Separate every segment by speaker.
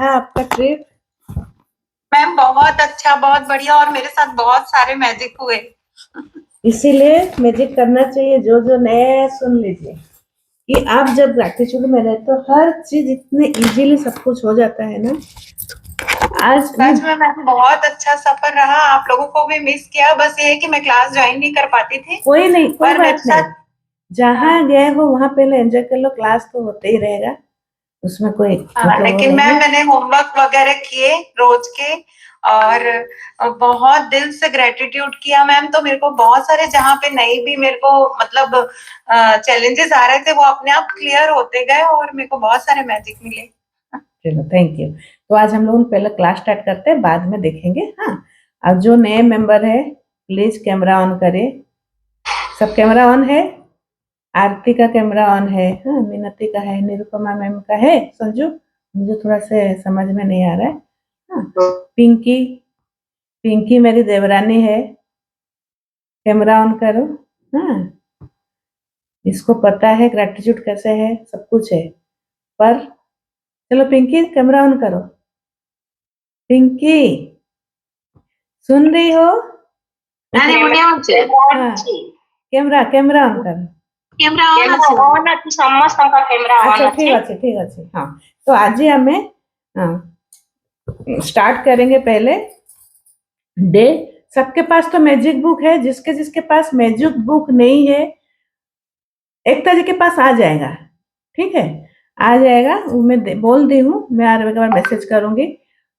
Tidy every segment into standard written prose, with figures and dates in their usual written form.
Speaker 1: रहा आपका trip?
Speaker 2: Ma'am बहुत अच्छा, बहुत बढ़िया, और मेरे साथ बहुत सारे मैजिक हुए।
Speaker 1: इसीलिए मैजिक करना चाहिए। जो जो नए सुन लीजिए कि आप जब ग्रैटिट्यूड में रहते तो हर चीज इतने इजीली सब कुछ हो जाता है ना। आज
Speaker 2: सच में मैम बहुत अच्छा सफर रहा। आप लोगों को भी मिस किया, बस ये है कि मैं क्लास ज्वाइन नहीं कर पाती थी।
Speaker 1: कोई नहीं, कोई
Speaker 2: पर मेरे
Speaker 1: बात नहीं।
Speaker 2: साथ
Speaker 1: जहाँ गए हो वहां पहले एंजॉय कर लो, क्लास तो होते ही रहेगा, उसमें कोई मतलब वो
Speaker 2: लेकिन
Speaker 1: नहीं है।
Speaker 2: मैंने होमवर्क वगैरह किए रोज के, और बहुत दिल से ग्रेटिट्यूड किया मैम। तो मेरे को बहुत सारे, जहाँ पे नहीं भी मेरे को मतलब चैलेंजेस आ रहे थे, वो अपने आप क्लियर होते गए और मेरे को बहुत सारे मैजिक मिले।
Speaker 1: चलो, थैंक यू। तो आज हम लोग पहले क्लास स्टार्ट करते हैं, बाद में देखेंगे। हाँ, अब जो नए मेंबर है प्लीज कैमरा ऑन करे। सब कैमरा ऑन है? आरती का कैमरा ऑन है, हाँ, मिनती का है, निरुपमा मैम का है, संजू मुझे थोड़ा से समझ में नहीं आ रहा है। हाँ, पिंकी, पिंकी मेरी देवरानी है, कैमरा ऑन करो। हाँ, इसको पता है ग्रेटिट्यूड कैसे है, सब कुछ है। पर चलो पिंकी कैमरा ऑन करो। पिंकी सुन रही हो? हाँ, कैमरा कैमरा ऑन करो। अच्छा ठीक अच्छे, ठीक अच्छे। हाँ, तो आज ही हमें स्टार्ट करेंगे। पहले डे, सबके पास तो मैजिक बुक है। जिसके जिसके पास मैजिक बुक नहीं है, एकता जी के पास आ जाएगा, ठीक है, आ जाएगा। मैं बोल दी हूँ, मैं आर के बार मैसेज करूंगी।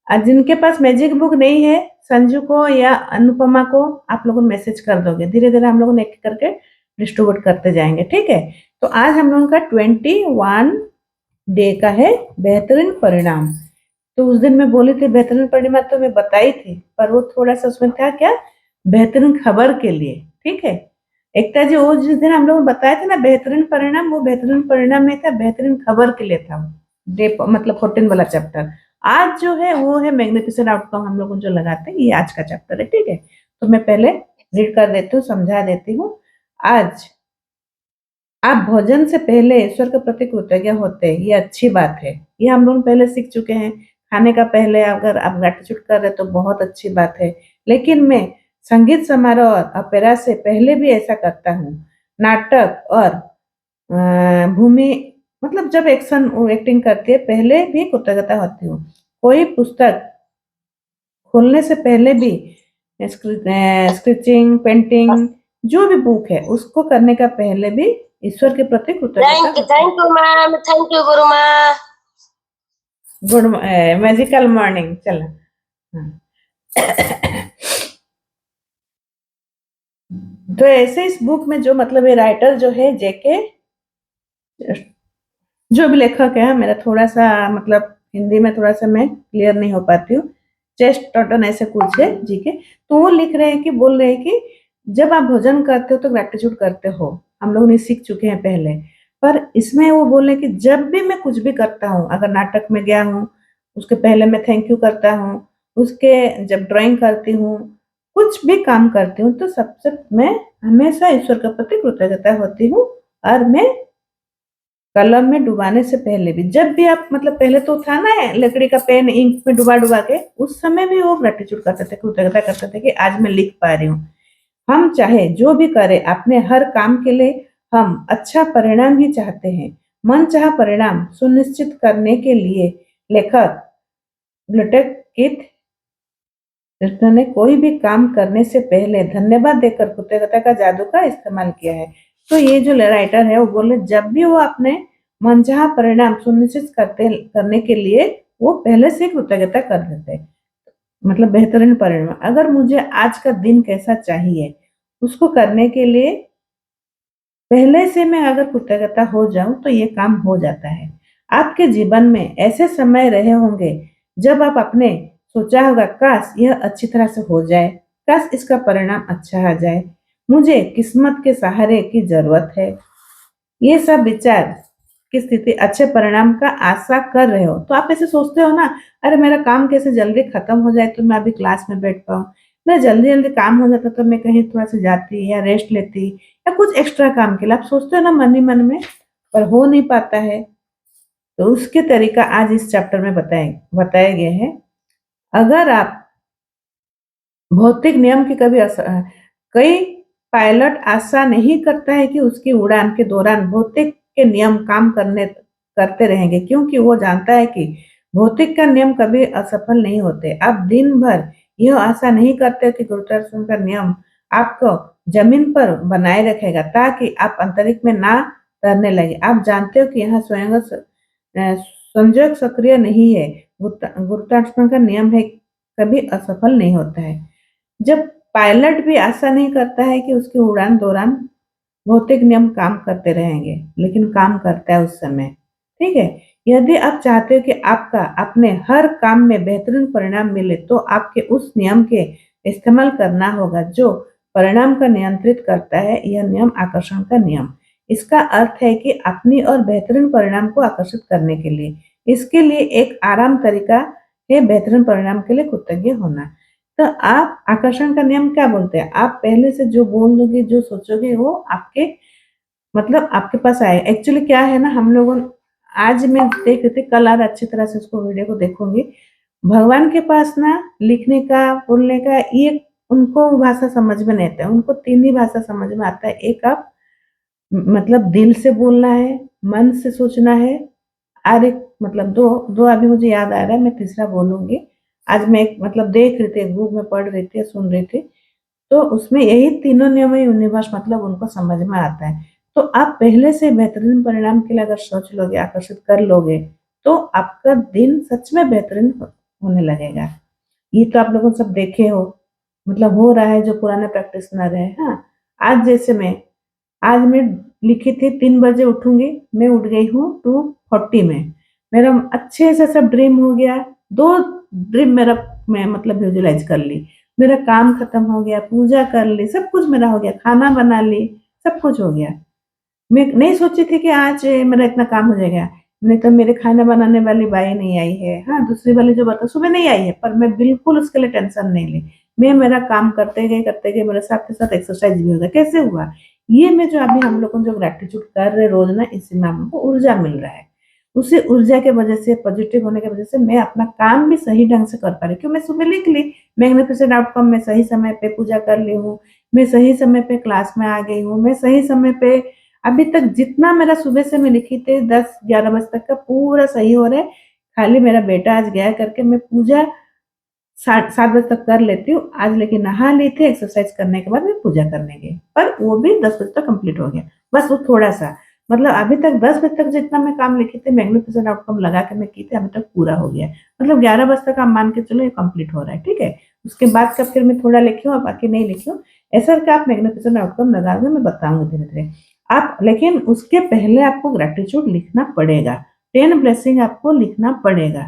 Speaker 1: और जिनके पास मैजिक बुक नहीं है, संजू को या अनुपमा को आप लोगों मैसेज कर दोगे। धीरे धीरे हम लोग एक करके डिस्ट्रीब्यूट करते जाएंगे, ठीक है। तो आज हम लोगों का 21 डे का है बेहतरीन परिणाम। तो उस दिन मैं बोली थी बेहतरीन परिणाम, तो मैं बताई थी, पर वो थोड़ा सा उसमें था क्या, बेहतरीन खबर के लिए, ठीक है। एकता जी वो जिस दिन हम लोग बताए थे ना बेहतरीन परिणाम, वो बेहतरीन परिणाम नहीं था, बेहतरीन खबर के लिए था डे, मतलब 14 वाला चैप्टर। आज जो है वो है मैग्निफिसेंट आउटकम, हम लोग जो लगाते हैं, ये आज का चैप्टर है, ठीक है। तो मैं पहले रीड कर देती हूँ, समझा देती हूँ। आज आप भोजन से पहले ईश्वर के प्रति कृतज्ञ होते हैं, ये अच्छी बात है। ये हम लोग पहले सीख चुके हैं। खाने का पहले अगर आप ग्रेटिट्यूड कर रहे तो बहुत अच्छी बात है। लेकिन मैं संगीत समारोह और अपेरा से पहले भी ऐसा करता हूँ। नाटक और भूमि, मतलब जब एक्टिंग करती है पहले भी कृतज्ञता होती हूँ। कोई पुस्तक खोलने से पहले भी स्केचिंग, पेंटिंग, जो भी बुक है उसको करने का पहले भी ईश्वर के प्रति कृतज्ञता।
Speaker 3: Thank you ma'am, thank you गुरु माँ।
Speaker 1: Good magical morning. चलो, तो ऐसे इस बुक में जो मतलब ये राइटर जो है जेके, जो भी लेखक है, मेरा थोड़ा सा मतलब हिंदी में थोड़ा सा मैं क्लियर नहीं हो पाती हूँ, चेस्ट टॉटन ऐसे कुछ है जी के। तो वो लिख रहे हैं कि, बोल रहे हैं कि जब आप भोजन करते हो तो ग्रेटिट्यूड करते हो, हम लोग ने सीख चुके हैं पहले। पर इसमें वो बोले कि जब भी मैं कुछ भी करता हूँ, अगर नाटक में गया हूँ उसके पहले मैं थैंक यू करता हूँ, उसके जब ड्राइंग करती हूँ, कुछ भी काम करती हूँ, तो सबसे मैं हमेशा ईश्वर के प्रति कृतज्ञता होती हूँ। और मैं कलम में डुबाने से पहले भी, जब भी आप मतलब पहले तो था ना लकड़ी का पेन इंक में डुबा डुबा के, उस समय भी वो ग्रेटिट्यूड करते थे, कृतज्ञता करते थे कि आज मैं लिख पा रही हूँ। हम चाहे जो भी करें अपने हर काम के लिए हम अच्छा परिणाम ही चाहते हैं। मन चाहा परिणाम सुनिश्चित करने के लिए लेखक ब्लूटेक ने कोई भी काम करने से पहले धन्यवाद देकर कृतज्ञता का जादू का इस्तेमाल किया है। तो ये जो राइटर है वो बोले जब भी वो अपने मनचाहा परिणाम सुनिश्चित करने के लिए वो पहले से कृतज्ञता कर देते हैं, मतलब बेहतरीन परिणाम। अगर मुझे आज का दिन कैसा चाहिए उसको करने के लिए पहले से मैं अगर कृतज्ञता हो जाऊं तो ये काम हो जाता है। आपके जीवन में ऐसे समय रहे होंगे जब आप अपने सोचा होगा काश यह अच्छी तरह से हो जाए, काश इसका परिणाम अच्छा आ जाए, मुझे किस्मत के सहारे की जरूरत है। ये सब विचार की स्थिति अच्छे परिणाम का आशा कर रहे हो तो आप ऐसे सोचते हो ना, अरे मेरा काम कैसे जल्दी खत्म हो जाए तो मैं अभी क्लास में बैठ पाऊँ, मेरा जल्दी जल्दी काम हो जाता तो मैं कहीं थोड़ा सा जाती या रेस्ट लेती या कुछ एक्स्ट्रा काम के लिए आप सोचते हो ना मन ही मन में, पर हो नहीं पाता है। तो उसके तरीका आज इस चैप्टर में बताए गए हैं। अगर आप भौतिक नियम की कई पायलट आशा नहीं करता है कि उसकी उड़ान के दौरान भौतिक के नियम काम करते रहेंगे, क्योंकि वो जानता है कि भौतिक का नियम कभी असफल नहीं होते। आप दिन भर यह आशा नहीं करते कि गुरुत्वाकर्षण का नियम आपको जमीन पर बनाए रखेगा ताकि आप अंतरिक्ष में ना तैरने लगे। आप जानते हो कि यहाँ संयोग सक्रिय नहीं है। गुरुत्वाकर्षण का नियम है, कभी असफल नहीं होता है। जब पायलट भी आशा नहीं करता है कि उसकी उड़ान दौरान भौतिक नियम काम करते रहेंगे, लेकिन काम करता है उस समय। ठीक है? यदि आप चाहते हो कि आपका अपने हर काम में बेहतरीन परिणाम मिले, तो आपके उस नियम के इस्तेमाल करना होगा जो परिणाम को नियंत्रित करता है। यह नियम आकर्षण का नियम। इसका अर्थ है कि अपनी और बेहतरीन परिणाम को आकर्षित करने के लिए। इसके लिए एक आराम तरीका है बेहतरीन परिणाम के लिए कृतज्ञ होना। तो आप आकर्षण का नियम क्या बोलते हैं? आप पहले से जो बोल दोगे, जो सोचोगे, वो आपके मतलब आपके पास आए। एक्चुअली क्या है ना, हम लोगों आज मैं देख रही थी, कल और अच्छी तरह से उसको वीडियो को देखूंगी। भगवान के पास ना लिखने का, बोलने का, ये उनको भाषा समझ में नहीं आता है। उनको 3 ही भाषा समझ में आता है। एक आप मतलब दिल से बोलना है, मन से सोचना है, और एक मतलब 2 अभी मुझे याद आ रहा है, मैं तीसरा बोलूँगी। आज मैं एक मतलब देख रही थी, एक बुक में पढ़ रही थी, सुन रही थी, तो उसमें यही तीनों नियम यूनिवर्स मतलब उनको समझ में आता है। तो आप पहले से बेहतरीन परिणाम के लिए अगर सोच लोगे, आकर्षित कर लोगे, तो आपका दिन सच में बेहतरीन होने लगेगा। ये तो आप लोगों सब देखे हो, मतलब हो रहा है जो पुराने प्रैक्टिशनर है। हाँ, आज मैं लिखी थी 3 बजे उठूंगी, मैं उठ गई हूँ 2:40 में। मेरा अच्छे से सब ड्रीम हो गया। 2 ड्रीम मेरा मैं मतलब विजुलाइज कर ली। मेरा काम खत्म हो गया, पूजा कर ली, सब कुछ मेरा हो गया, खाना बना ली, सब कुछ हो गया। मैं नहीं सोची थी कि आज मेरा इतना काम हो जाएगा। नहीं तो मेरे खाना बनाने वाली बाई नहीं आई है। हाँ, दूसरी वाली जो बता सुबह नहीं आई है, पर मैं बिल्कुल उसके लिए टेंशन नहीं ली। मैं मेरा काम करते गए मेरे साथ के साथ एक्सरसाइज भी होगा। कैसे हुआ? ये मैं जो अभी हम लोग जो ग्रेटिट्यूड कर रहे रोज ना, इससे में हमको ऊर्जा मिल रहा है। उसी ऊर्जा के वजह से, पॉजिटिव होने की वजह से मैं अपना काम भी सही ढंग से कर पा रही। क्यों? मैं सुबह लिख ली मैग्निफिसेंट आउटकम, मैं सही समय पे पूजा कर ली हूँ, मैं सही समय पे क्लास में आ गई हूँ, मैं सही समय पे अभी तक जितना मेरा सुबह से मैं लिखी थी 10-11 बजे तक का पूरा सही हो रहा है। खाली मेरा बेटा आज गया करके मैं पूजा 7 बजे तक कर लेती हूँ। आज लेकिन नहा ली थी, एक्सरसाइज करने के बाद मैं पूजा करने गई, पर वो भी 10 बजे तक कंप्लीट हो गया। बस वो थोड़ा-सा मतलब अभी तक 10 बजे तक जितना मैं काम लिखी थी मैग्निफिसेंट आउटकम लगा के मैं की थी, अभी तक पूरा हो गया है। मतलब 11 बजे तक आप मान के चलो ये कंप्लीट हो रहा है, ठीक है? उसके बाद का फिर मैं थोड़ा लिखी हूँ और बाकी नहीं लिखी हूँ। ऐसा करके आप मैग्निफिसेंट आउटकम लगाओगे, मैं बताऊँगी धीरे-धीरे। आप लेकिन उसके पहले आपको ग्रैटिट्यूड लिखना पड़ेगा। 10 ब्लेसिंग आपको लिखना पड़ेगा,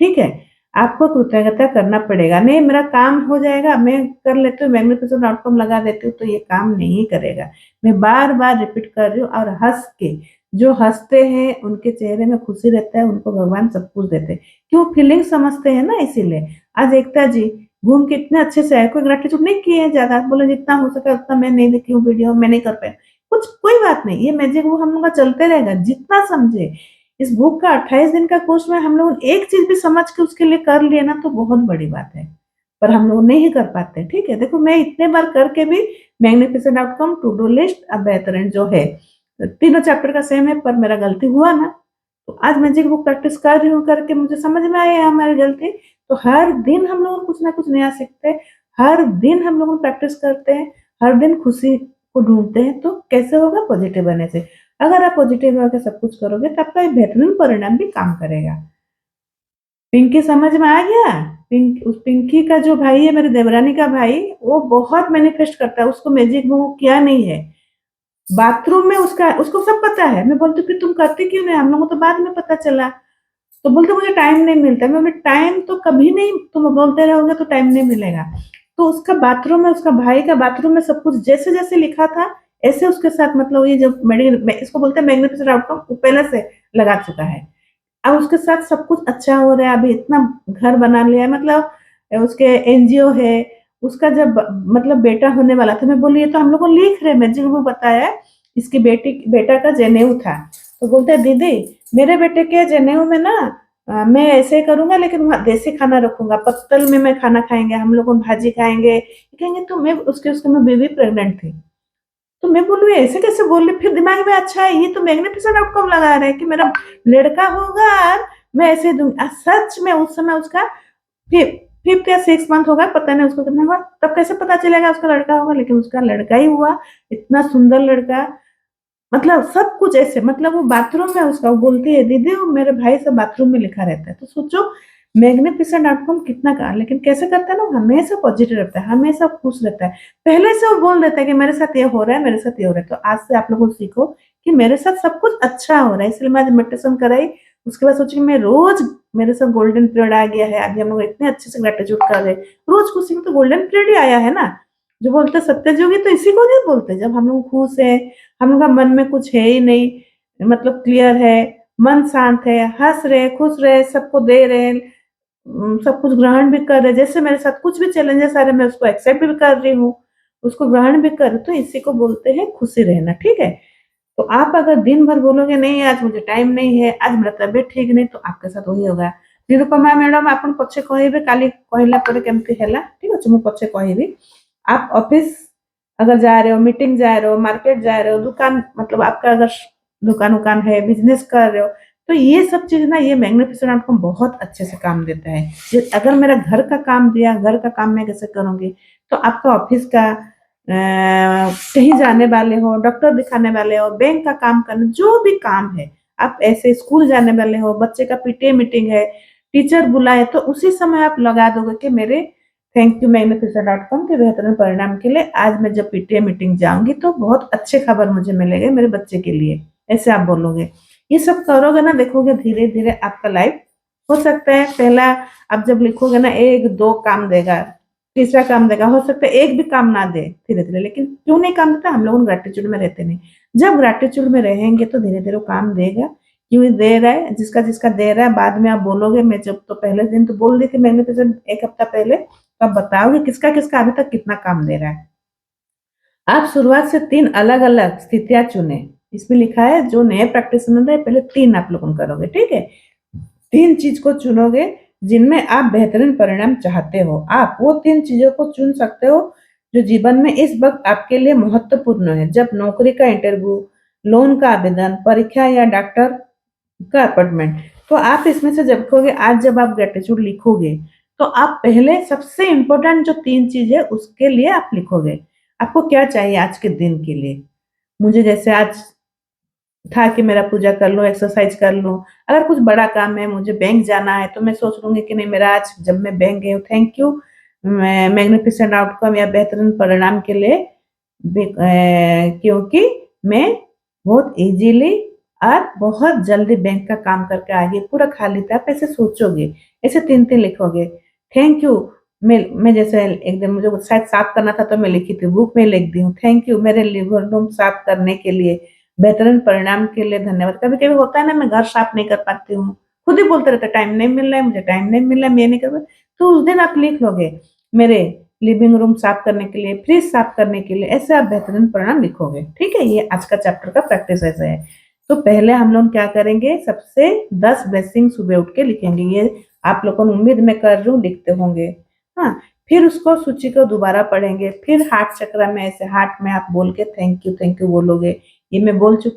Speaker 1: ठीक है? आपको कृतज्ञता करना पड़ेगा। नहीं मेरा काम हो जाएगा, मैं कर लेती हूँ, मैग्निफिसेंट आउटकम लगा देती हूँ, तो ये काम नहीं करेगा। मैं बार-बार रिपीट कर रही हूँ और हँस के, जो हँसते हैं उनके चेहरे में खुशी रहता है, उनको भगवान सब कुछ देते हैं। क्यों? फीलिंग समझते हैं ना, इसीलिए। आज एकता जी घूम के इतने अच्छे से आए, कोई ग्रैटिट्यूड नहीं किए हैं ज़्यादा, बोले जितना हो सका उतना मैं नहीं देखी हूँ वीडियो, मैं नहीं कर पाई। कुछ कोई बात नहीं, ये मैजिक वो हम लोग का चलते रहेगा, जितना समझे। इस बुक का 28 दिन का कोर्स में हम लोग एक चीज़ भी समझ के उसके लिए कर लिए ना, तो बहुत बड़ी बात है। पर हम लोग नहीं कर पाते, ठीक है? देखो मैं इतने बार करके भी magnificent outcome, to do list, अब बेहतरीन जो है, तीनों चैप्टर का सेम है, पर मेरा गलती हुआ ना। तो आज मैजिक बुक प्रैक्टिस कर रही हूँ, करके मुझे समझ में आया है हमारी गलती। तो हर दिन हम लोग कुछ ना कुछ नया सीखते हैं, हर दिन हम लोग प्रैक्टिस करते हैं, हर दिन खुशी को ढूँढते हैं। तो कैसे होगा? पॉजिटिव बनने से। अगर आप पॉजिटिव होकर सब कुछ करोगे, तो आपका एक बेहतरीन परिणाम भी काम करेगा। पिंकी समझ में आ गया? उस पिंकी का जो भाई है, मेरी देवरानी का भाई, वो बहुत मैनिफेस्ट करता है, उसको मैजिक वो किया नहीं है। बाथरूम में उसको सब पता है। मैं बोलती हूँ कि तुम करती क्यों नहीं? हम लोगों को तो बाद में पता चला। तो बोलते मुझे टाइम नहीं मिलता। मैं बोली टाइम तो कभी नहीं, तुम बोलते रहोगे तो टाइम नहीं मिलेगा। तो उसका बाथरूम में, उसका भाई का बाथरूम में सब कुछ जैसे-जैसे लिखा था, ऐसे उसके साथ मतलब ये जो इसको बोलते हैं मैग्निफिसेंट आउटकम, वो पहले से लगा चुका है। अब उसके साथ सब कुछ अच्छा हो रहा है, अभी इतना घर बना लिया है, मतलब उसके एनजीओ है, उसका जब मतलब बेटा होने वाला था, मैं बोली ये तो हम लोग को लिख रहे हैं, मैजिक में बताया है, इसकी बेटा का जनेऊ था। तो बोलते हैं दीदी मेरे बेटे के जनेऊ में ना मैं ऐसे करूंगा, लेकिन वहाँ देसी खाना रखूंगा, पत्तल में मैं खाना खाएंगे, हम लोग भाजी खाएंगे। कहेंगे तो मैं उसके उसके में बेबी प्रेग्नेंट थी, तो मैं बोलूँ ऐसे कैसे बोल रही, फिर दिमाग में अच्छा है ये तो मैग्निफिसेंट आउटकम लगा रहे हैं कि मेरा लड़का होगा और मैं ऐसे दूंगी। सच में उस समय उसका फिफ्थ या 6 मंथ होगा, पता नहीं उसको कितना हुआ, तब कैसे पता चलेगा उसका लड़का होगा, लेकिन उसका लड़का ही हुआ। इतना सुंदर लड़का, मतलब सब कुछ ऐसे, मतलब वो बाथरूम में उसका, वो बोलती है दीदी वो मेरे भाई से बाथरूम में लिखा रहता है। तो सोचो मैग्निफिसेंट आउटकम कितना का, लेकिन कैसे करता है ना, हमेशा पॉजिटिव रहता है, हमेशा खुश रहता है। पहले से वो बोल देता है कि मेरे साथ ये हो रहा है, मेरे साथ ये हो रहा है। तो आज से आप लोगों को सीखो कि मेरे साथ सब कुछ अच्छा हो रहा है, इसलिए मैं आज मेडिटेशन कराई। उसके बाद सोची कि मैं रोज, मेरे साथ गोल्डन पीरियड आ गया है, अभी हम लोग इतने अच्छे से ग्रेटिट्यूड कर रहे हैं, रोज खुशी में तो गोल्डन पीरियड ही आया है ना। जो बोलते सत्ययुगी तो इसी को नहीं बोलते, जब हम लोग खुश है, हम लोग का मन में कुछ है ही नहीं, मतलब क्लियर है, मन शांत है, हंस रहे, खुश रहे, सबको दे रहे हैं, सब कुछ ग्रहण भी कर रहे हैं। जैसे मेरे साथ कुछ भी चैलेंजेस आ रहे हैं, मैं उसको एक्सेप्ट भी कर रही हूँ, उसको ग्रहण भी कर रही हूँ, तो इसी को बोलते हैं खुशी रहना। ठीक है, तो आप अगर दिन भर बोलोगे नहीं आज मुझे टाइम नहीं है, आज मेरा तबियत ठीक नहीं, तो आपके साथ वही होगा। निरुपमा मैडम आपन पछे कहबे, काली कहला पर केमती हैला, ठीक अछि, मु पछे कहबी। आप ऑफिस अगर जा रहे हो, मीटिंग जा रहे हो, मार्केट जा रहे हो, दुकान, मतलब आपका अगर दुकान उकान है, बिजनेस कर रहे हो, तो ये सब चीज ना, ये मैग्निफिसेंट आपको बहुत अच्छे से काम देता है। अगर मेरा घर का काम दिया, घर का काम मैं कैसे करूंगी, तो आपका ऑफिस का, कहीं जाने वाले हो, डॉक्टर दिखाने वाले हो, बैंक का काम करने, जो भी काम है, आप ऐसे स्कूल जाने वाले हो, बच्चे का पीटीए मीटिंग है, टीचर बुलाए, तो उसी समय आप लगा दोगे कि मेरे थैंक यू मैग्निफिसेंट आउटकम के बेहतरीन परिणाम के लिए, आज मैं जब पीटीए मीटिंग जाऊंगी तो बहुत अच्छे खबर मुझे मिलेंगे मेरे बच्चे के लिए, ऐसे आप बोलोगे। ये सब करोगे ना, देखोगे धीरे धीरे आपका लाइफ, हो सकता है पहला आप जब लिखोगे ना, एक दो काम देगा, तीसरा काम देगा, हो सकता है एक भी काम ना दे धीरे धीरे, लेकिन क्यों नहीं काम देता, हम लोग ग्रेटिट्यूड में रहते नहीं। जब ग्रेटिट्यूड में रहेंगे तो धीरे धीरे वो काम देगा। क्यों दे रहा है, जिसका जिसका दे रहा है, बाद में आप बोलोगे, मैं जब तो पहले दिन तो बोल दी थी मैग्निफिसेंट एक हफ्ता पहले, तो आप बताओगे किसका किसका अभी तक कितना काम दे रहा है। आप शुरुआत से 3 अलग-अलग स्थितियाँ चुनें। इसमें लिखा है जो नए प्रैक्टिशनर है, पहले 3 आप लोगों करोगे, ठीक है? 3 चीज़ को चुनोगे जिनमें आप बेहतरीन परिणाम चाहते हो। आप वो 3 चीज़ों को चुन सकते हो जो जीवन में इस वक़्त आपके लिए महत्वपूर्ण है। जब नौकरी का इंटरव्यू, लोन का आवेदन, परीक्षा या डॉक्टर का अपॉइंटमेंट। तो आप इसमें से जब लिखोगे, आज जब आप ग्रैटिट्यूड लिखोगे, तो आप पहले सबसे इम्पोर्टेंट जो 3 चीज़ है उसके लिए आप लिखोगे। आपको क्या चाहिए आज के दिन के लिए? मुझे जैसे आज था कि मेरा पूजा कर लूँ, एक्सरसाइज कर लूँ। अगर कुछ बड़ा काम है, मुझे बैंक जाना है, तो मैं सोच लूँगी कि नहीं मेरा आज जब मैं बैंक गई हूँ, थैंक यू मैग्निफिसेंट आउटकम या बेहतरीन परिणाम के लिए, क्योंकि मैं बहुत ईज़िली और बहुत जल्दी बैंक का काम करके आ गई, पूरा खाली था। आप ऐसे सोचोगे, ऐसे 3-3 लिखोगे। थैंक यू, मैं जैसे एक दिन मुझे शायद साफ करना था तो मैं लिखी थी, बुक में लिख दी हूँ, थैंक यू मेरे लिविंग रूम साफ करने के लिए, बेहतरीन परिणाम के लिए धन्यवाद। कभी-कभी होता है ना, मैं घर साफ नहीं कर पाती हूँ, खुद ही बोलते रहते हैं टाइम नहीं मिल रहा है, मुझे टाइम नहीं मिल रहा है, मैं ये नहीं कर पाई। तो उस दिन आप लिख लोगे, मेरे लिविंग रूम साफ करने के लिए, फ्रिज साफ करने के लिए, ऐसे आप बेहतरीन परिणाम लिखोगे। ठीक है? ये आज का चैप्टर का प्रैक्टिस ऐसा है। तो पहले हम लोग क्या करेंगे, सबसे 10 ब्लेसिंग सुबह उठ के लिखेंगे। ये आप लोगों को उम्मीद मैं कर रही हूँ लिखते होंगे। हाँ, फिर उसको सूची को दोबारा पढ़ेंगे, फिर हार्ट चक्र में ऐसे हार्ट में आप बोल के थैंक यू बोलोगे। ये मैं बोल चुकी